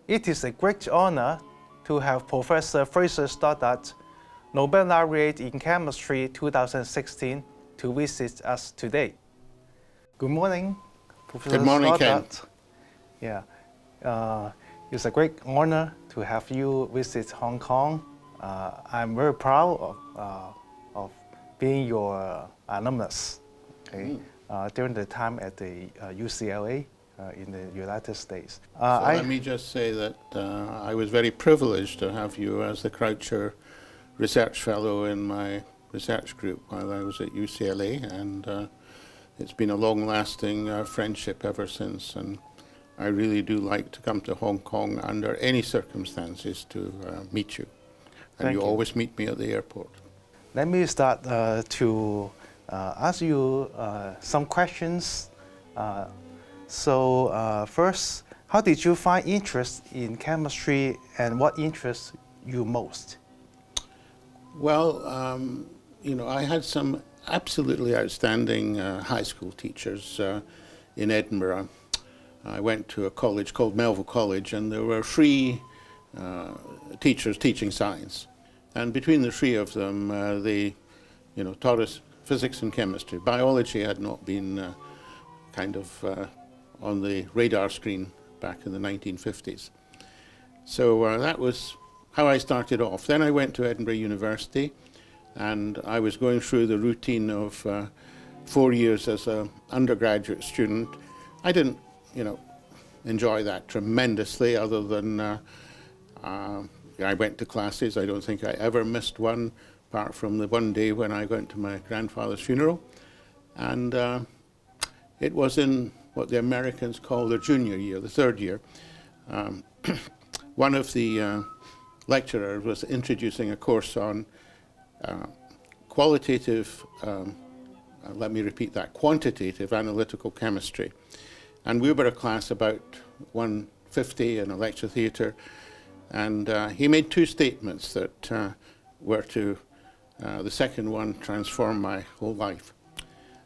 It is a great honor to have Professor Fraser Stoddart, Nobel laureate in chemistry 2016, to visit us today. Good morning, Professor Good morning, Stoddart. Ken. Yeah, it's a great honor to have you visit Hong Kong. I'm very proud of being your alumnus, okay, during the time at the UCLA in the United States. Let me just say that I was very privileged to have you as the Croucher Research Fellow in my research group while I was at UCLA, and it's been a long-lasting friendship ever since, and I really do like to come to Hong Kong under any circumstances to meet you. And you always meet me at the airport. Let me start to ask you some questions. First, how did you find interest in chemistry, and what interests you most? Well, I had some absolutely outstanding high school teachers in Edinburgh. I went to a college called Melville College, and there were three teachers teaching science. And between the three of them, they taught us physics and chemistry. Biology had not been on the radar screen back in the 1950s. So that was how I started off. Then I went to Edinburgh University, and I was going through the routine of 4 years as an undergraduate student. I didn't, enjoy that tremendously, other than I went to classes. I don't think I ever missed one, apart from the one day when I went to my grandfather's funeral. And it was in what the Americans call their junior year, the third year. One of the lecturers was introducing a course on quantitative analytical chemistry. And we were a class about 150 in a lecture theatre, and he made two statements that were to, the second one, transform my whole life.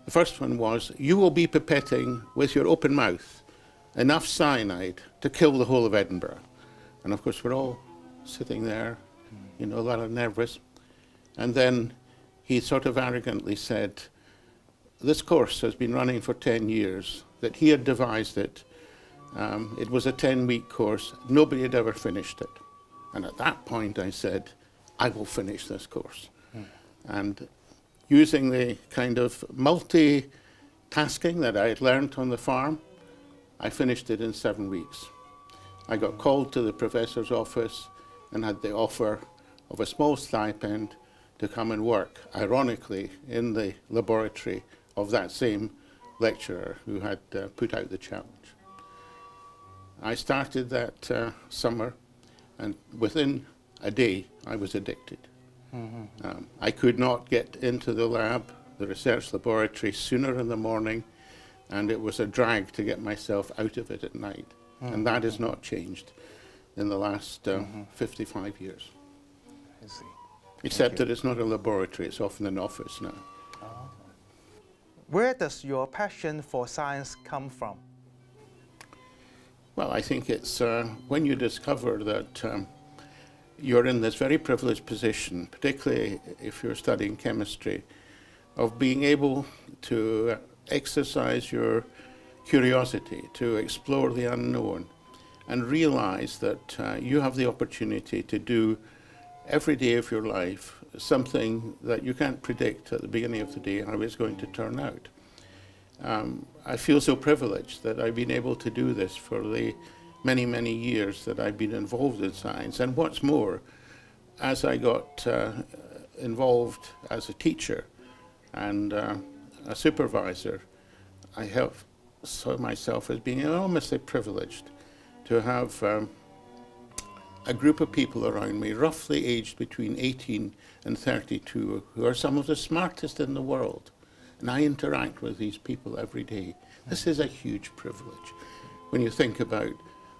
The first one was, you will be pipetting with your open mouth enough cyanide to kill the whole of Edinburgh. And of course we're all sitting there, a lot nervous. And then he sort of arrogantly said, this course has been running for 10 years, that he had devised it. It was a 10-week course. Nobody had ever finished it. And at that point I said, I will finish this course. And using the kind of multitasking that I had learned on the farm, I finished it in 7 weeks. I got called to the professor's office and had the offer of a small stipend to come and work, ironically, in the laboratory of that same lecturer who had put out the challenge. I started that summer, and within a day I was addicted. I could not get into the lab, the research laboratory, sooner in the morning, and it was a drag to get myself out of it at night. And that has not changed in the last 55 years. I see. Except that it's not a laboratory, it's often an office now. Where does your passion for science come from? Well, I think it's when you discover that you're in this very privileged position, particularly if you're studying chemistry, of being able to exercise your curiosity, to explore the unknown, and realize that you have the opportunity to do every day of your life something that you can't predict at the beginning of the day how it's going to turn out. I feel so privileged that I've been able to do this for the many, many years that I've been involved in science. And what's more, as I got involved as a teacher and a supervisor, I saw myself as being enormously privileged to have a group of people around me, roughly aged between 18 and 32, who are some of the smartest in the world. And I interact with these people every day. This is a huge privilege when you think about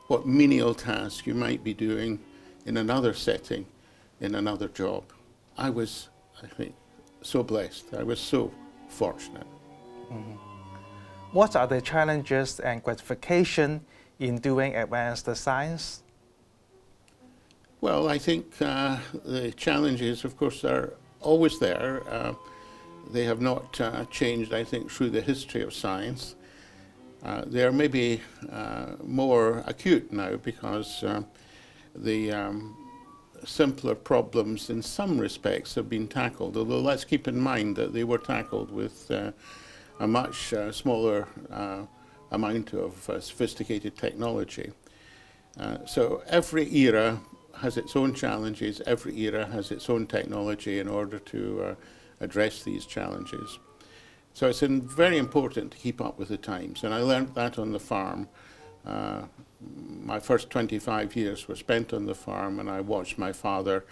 what menial task you might be doing in another setting, in another job. I was, I think, so blessed. I was so fortunate. What are the challenges and gratification in doing advanced science? Well, I think the challenges, of course, are always there. They have not changed, I think, through the history of science. They are maybe more acute now because the simpler problems in some respects have been tackled, although let's keep in mind that they were tackled with a much smaller amount of sophisticated technology. So every era has its own challenges, every era has its own technology in order to address these challenges. So it's very important to keep up with the times, and I learned that on the farm. My first 25 years were spent on the farm, and I watched my father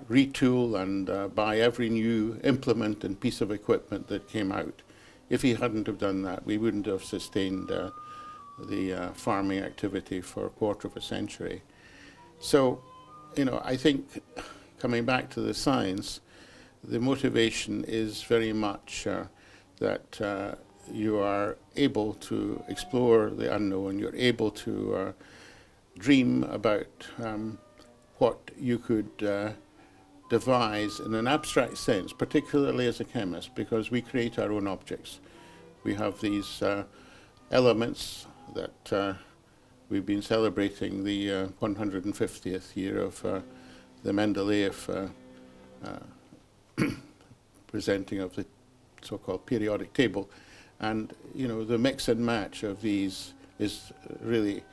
retool and buy every new implement and piece of equipment that came out. If he hadn't have done that, we wouldn't have sustained the farming activity for a quarter of a century. So, you know, I think coming back to the science, the motivation is very much that you are able to explore the unknown, you're able to dream about what you could devise in an abstract sense, particularly as a chemist, because we create our own objects. We have these elements that we've been celebrating the 150th year of the Mendeleev presenting of the so-called periodic table. And, you know, the mix and match of these is really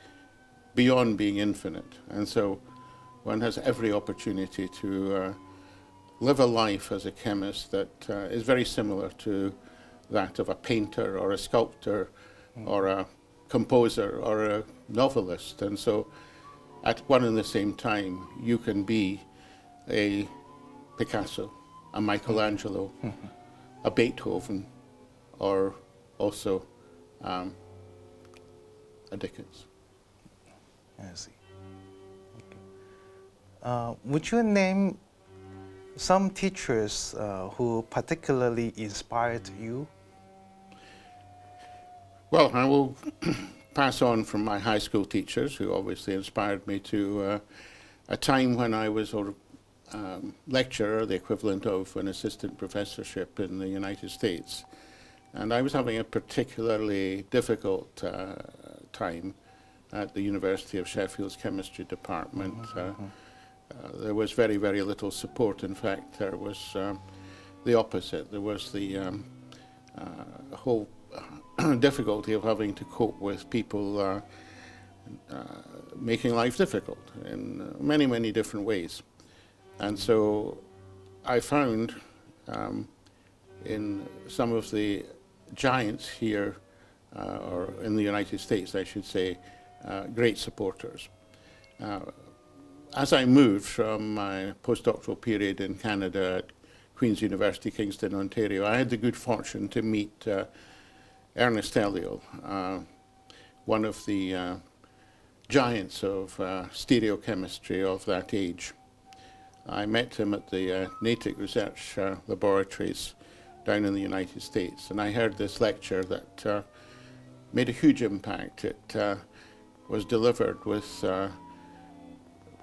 beyond being infinite. And so one has every opportunity to live a life as a chemist that is very similar to that of a painter or a sculptor or a composer or a novelist. And so at one and the same time, you can be a Picasso, a Michelangelo, a Beethoven, or also a Dickens. I see. Okay. Would you name some teachers who particularly inspired you? Well, I will pass on from my high school teachers, who obviously inspired me, to a time when I was a lecturer, the equivalent of an assistant professorship in the United States. And I was having a particularly difficult time at the University of Sheffield's chemistry department. There was very, very little support. In fact, there was the opposite. There was the whole difficulty of having to cope with people making life difficult in many, many different ways. And so I found in some of the giants here, or in the United States, I should say, great supporters. As I moved from my postdoctoral period in Canada at Queen's University, Kingston, Ontario, I had the good fortune to meet Ernest Eliot, one of the giants of stereochemistry of that age. I met him at the Natick Research Laboratories down in the United States, and I heard this lecture that made a huge impact. It was delivered with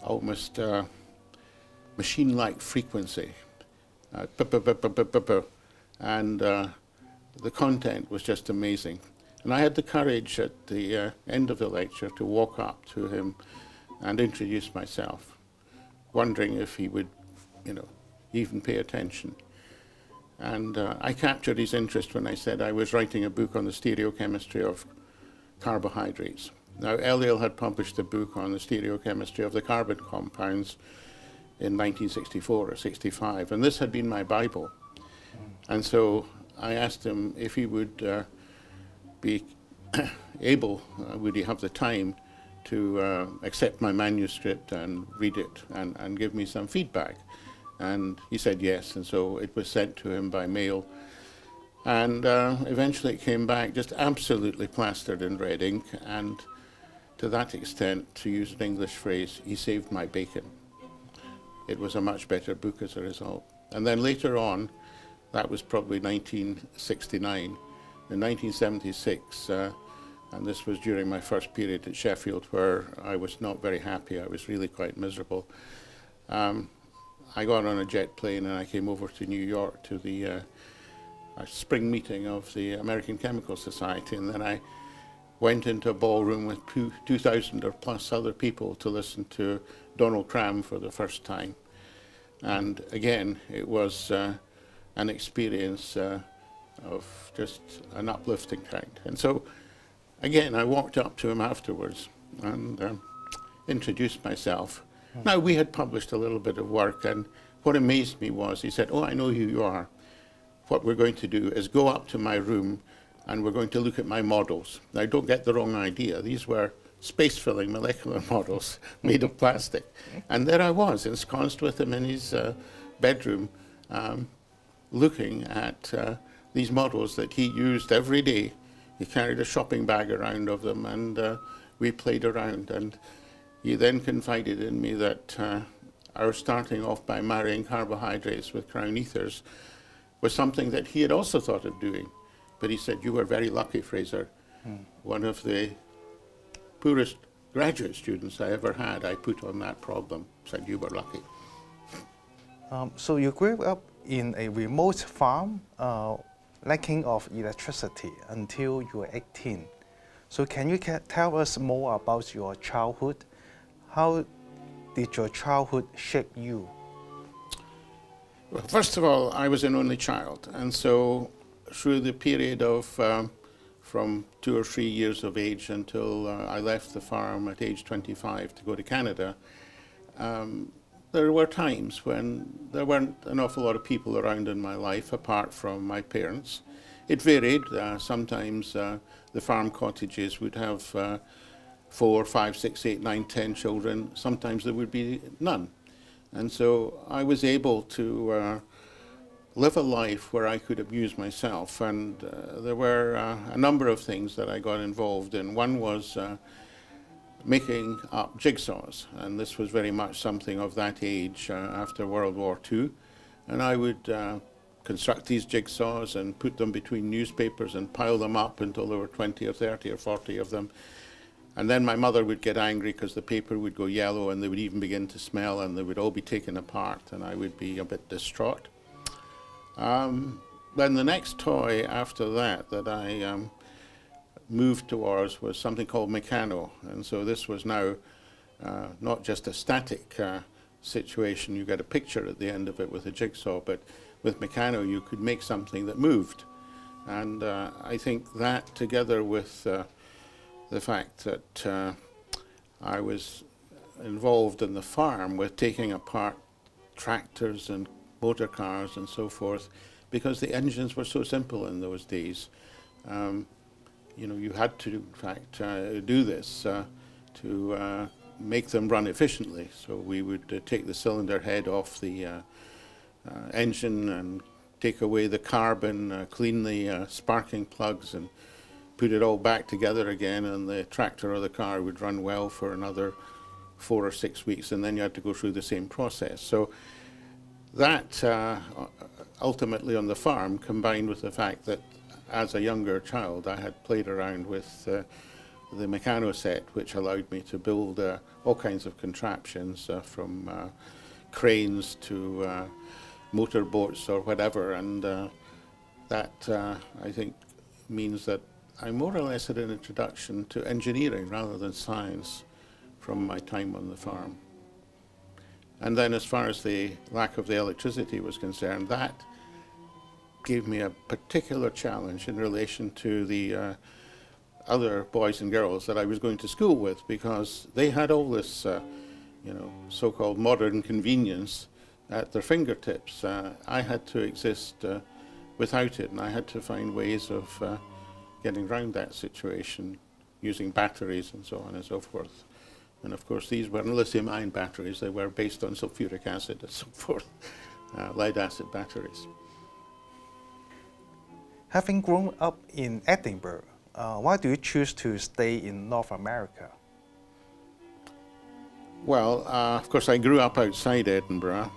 almost machine-like frequency, and the content was just amazing. And I had the courage at the end of the lecture to walk up to him and introduce myself, wondering if he would, you know, even pay attention. And I captured his interest when I said I was writing a book on the stereochemistry of carbohydrates. Now, Eliot had published a book on the stereochemistry of the carbon compounds in 1964 or 65, and this had been my Bible. And so I asked him if he would be able, would he have the time to accept my manuscript and read it and give me some feedback. And he said yes, and so it was sent to him by mail. And eventually it came back just absolutely plastered in red ink, and to that extent, to use an English phrase, he saved my bacon. It was a much better book as a result. And then later on, that was probably 1969. In 1976, And this was during my first period at Sheffield, where I was not very happy. I was really quite miserable. I got on a jet plane and I came over to New York to the spring meeting of the American Chemical Society, and then I went into a ballroom with 2,000 or plus other people to listen to Donald Cram for the first time. And again, it was an experience of just an uplifting kind. And so, again, I walked up to him afterwards and introduced myself. Now, we had published a little bit of work, and what amazed me was he said, "Oh, I know who you are. What we're going to do is go up to my room and we're going to look at my models." Now, don't get the wrong idea. These were space-filling molecular models made of plastic. And there I was, ensconced with him in his bedroom, looking at these models that he used every day. He carried a shopping bag around of them, and we played around. And he then confided in me that our starting off by marrying carbohydrates with crown ethers was something that he had also thought of doing. But he said, "You were very lucky, Fraser. One of the poorest graduate students I ever had, I put on that problem." Said, "You were lucky." So you grew up in a remote farm, lacking of electricity until you were 18. So can you tell us more about your childhood? How did your childhood shape you? Well, first of all, I was an only child, and so through the period of from 2 or 3 years of age until I left the farm at age 25 to go to Canada, there were times when there weren't an awful lot of people around in my life apart from my parents. It varied. Sometimes the farm cottages would have 4, 5, 6, 8, 9, 10 children. Sometimes there would be none. And so I was able to live a life where I could amuse myself. And there were a number of things that I got involved in. One was making up jigsaws, and this was very much something of that age after World War II. And I would construct these jigsaws and put them between newspapers and pile them up until there were 20 or 30 or 40 of them. And then my mother would get angry because the paper would go yellow and they would even begin to smell, and they would all be taken apart, and I would be a bit distraught. Then the next toy after that I moved towards was something called Meccano. And so this was now not just a static situation. You get a picture at the end of it with a jigsaw, but with Meccano you could make something that moved. And I think that, together with the fact that I was involved in the farm with taking apart tractors and motor cars and so forth, because the engines were so simple in those days. You know, you had to, in fact, do this to make them run efficiently. So we would take the cylinder head off the engine and take away the carbon, clean the sparking plugs, and put it all back together again, and the tractor or the car would run well for another 4 or 6 weeks, and then you had to go through the same process. So that ultimately on the farm, combined with the fact that as a younger child I had played around with the Meccano set, which allowed me to build all kinds of contraptions from cranes to motorboats or whatever, and that I think means that I more or less had an introduction to engineering rather than science from my time on the farm. And then as far as the lack of the electricity was concerned, that gave me a particular challenge in relation to the other boys and girls that I was going to school with, because they had all this you know, so-called modern convenience at their fingertips. I had to exist without it, and I had to find ways of getting around that situation using batteries and so on and so forth. And of course these weren't lithium-ion batteries, they were based on sulfuric acid and so forth, lead-acid batteries. Having grown up in Edinburgh, why do you choose to stay in North America? Well, of course I grew up outside Edinburgh,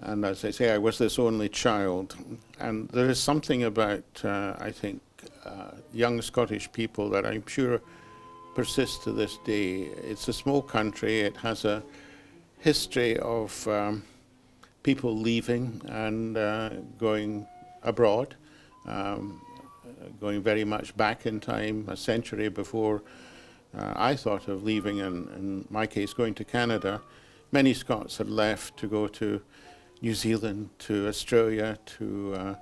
and as I say, I was this only child, and there is something about, I think, young Scottish people that I'm sure persists to this day. It's a small country. It has a history of people leaving and going abroad, going very much back in time, a century before I thought of leaving, and in my case going to Canada. Many Scots had left to go to New Zealand, to Australia, to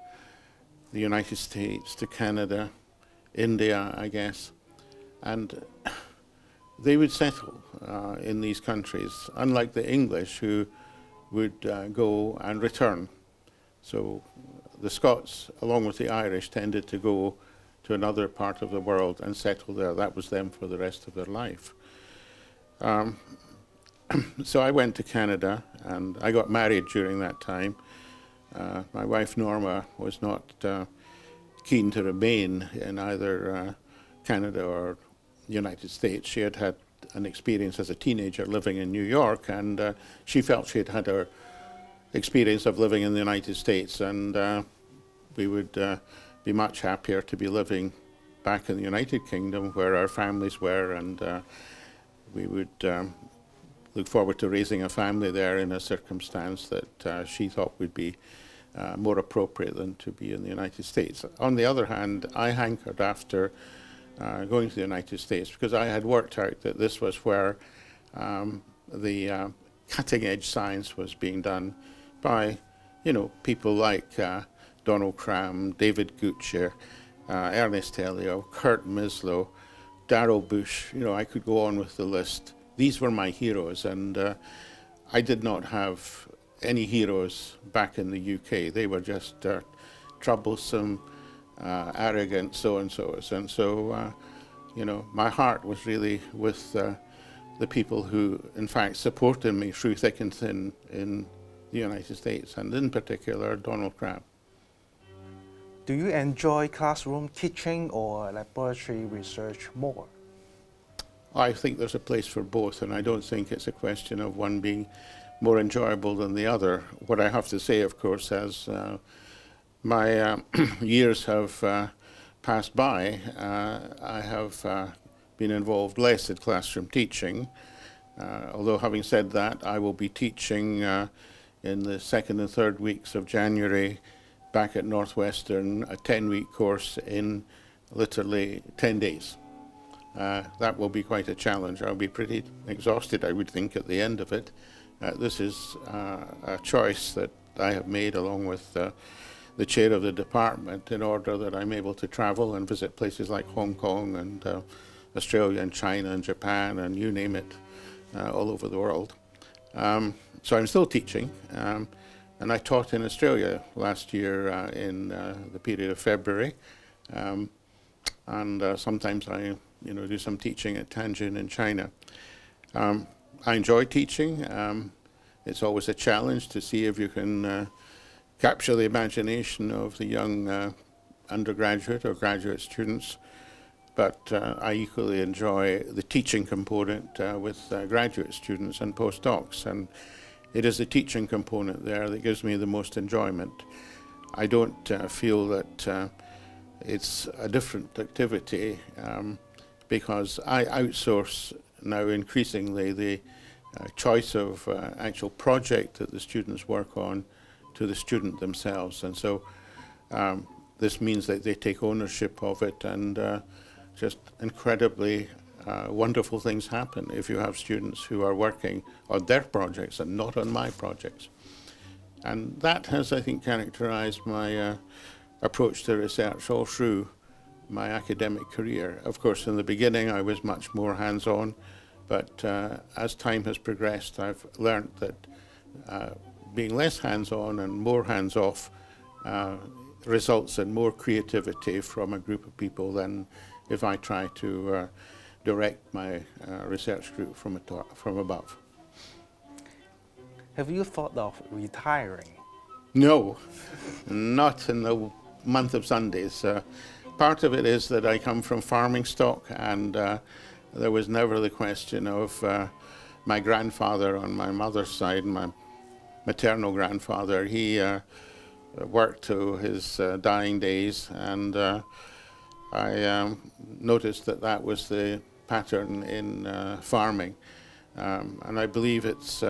the United States, to Canada, India, I guess. And they would settle in these countries, unlike the English who would go and return. So the Scots, along with the Irish, tended to go to another part of the world and settle there. That was them for the rest of their life. So I went to Canada, and I got married during that time. My wife Norma was not keen to remain in either Canada or the United States. She had had an experience as a teenager living in New York, and she felt she had had her experience of living in the United States, and we would be much happier to be living back in the United Kingdom where our families were, and we would look forward to raising a family there in a circumstance that she thought would be more appropriate than to be in the United States. On the other hand, I hankered after going to the United States because I had worked out that this was where the cutting-edge science was being done by, people like Donald Cram, David Guttjer, Ernest Elliot, Kurt Mislow, Darrell Bush. I could go on with the list. These were my heroes, and I did not have any heroes back in the UK. They were just troublesome, arrogant so-and-sos. And so, my heart was really with the people who, in fact, supported me through thick and thin in the United States, and in particular, Donald Cram. Do you enjoy classroom teaching or laboratory research more? I think there's a place for both, and I don't think it's a question of one being more enjoyable than the other. What I have to say, of course, as my years have passed by, I have been involved less in classroom teaching. Although having said that, I will be teaching in the second and third weeks of January back at Northwestern, a 10-week course in literally 10 days. That will be quite a challenge. I'll be pretty exhausted, I would think, at the end of it. This is a choice that I have made along with the chair of the department in order that I'm able to travel and visit places like Hong Kong and Australia and China and Japan and you name it, all over the world. So I'm still teaching, and I taught in Australia last year in the period of February, and sometimes I do some teaching at Tianjin in China. I enjoy teaching. It's always a challenge to see if you can capture the imagination of the young undergraduate or graduate students, but I equally enjoy the teaching component with graduate students and postdocs, and it is the teaching component there that gives me the most enjoyment. I don't feel that it's a different activity because I outsource now increasingly the choice of actual project that the students work on to the student themselves, and so this means that they take ownership of it, and just incredibly wonderful things happen if you have students who are working on their projects and not on my projects. And that has, I think, characterized my approach to research all through my academic career. Of course, in the beginning I was much more hands-on, but as time has progressed, I've learned that being less hands-on and more hands-off results in more creativity from a group of people than if I try to direct my research group from above. Have you thought of retiring? No, not in the month of Sundays. Part of it is that I come from farming stock, and there was never the question of my grandfather on my mother's side, my maternal grandfather. He worked to his dying days, and I noticed that that was the pattern in farming. And I believe it's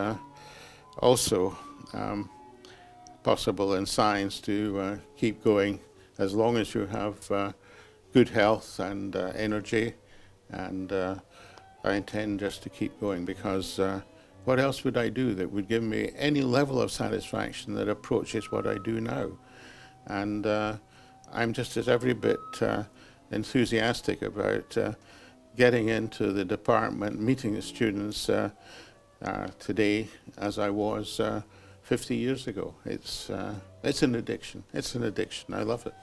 also possible in science to keep going as long as you have good health and energy. And I intend just to keep going, because what else would I do that would give me any level of satisfaction that approaches what I do now? And I'm just as every bit enthusiastic about getting into the department, meeting the students today as I was 50 years ago. It's an addiction. It's an addiction. I love it.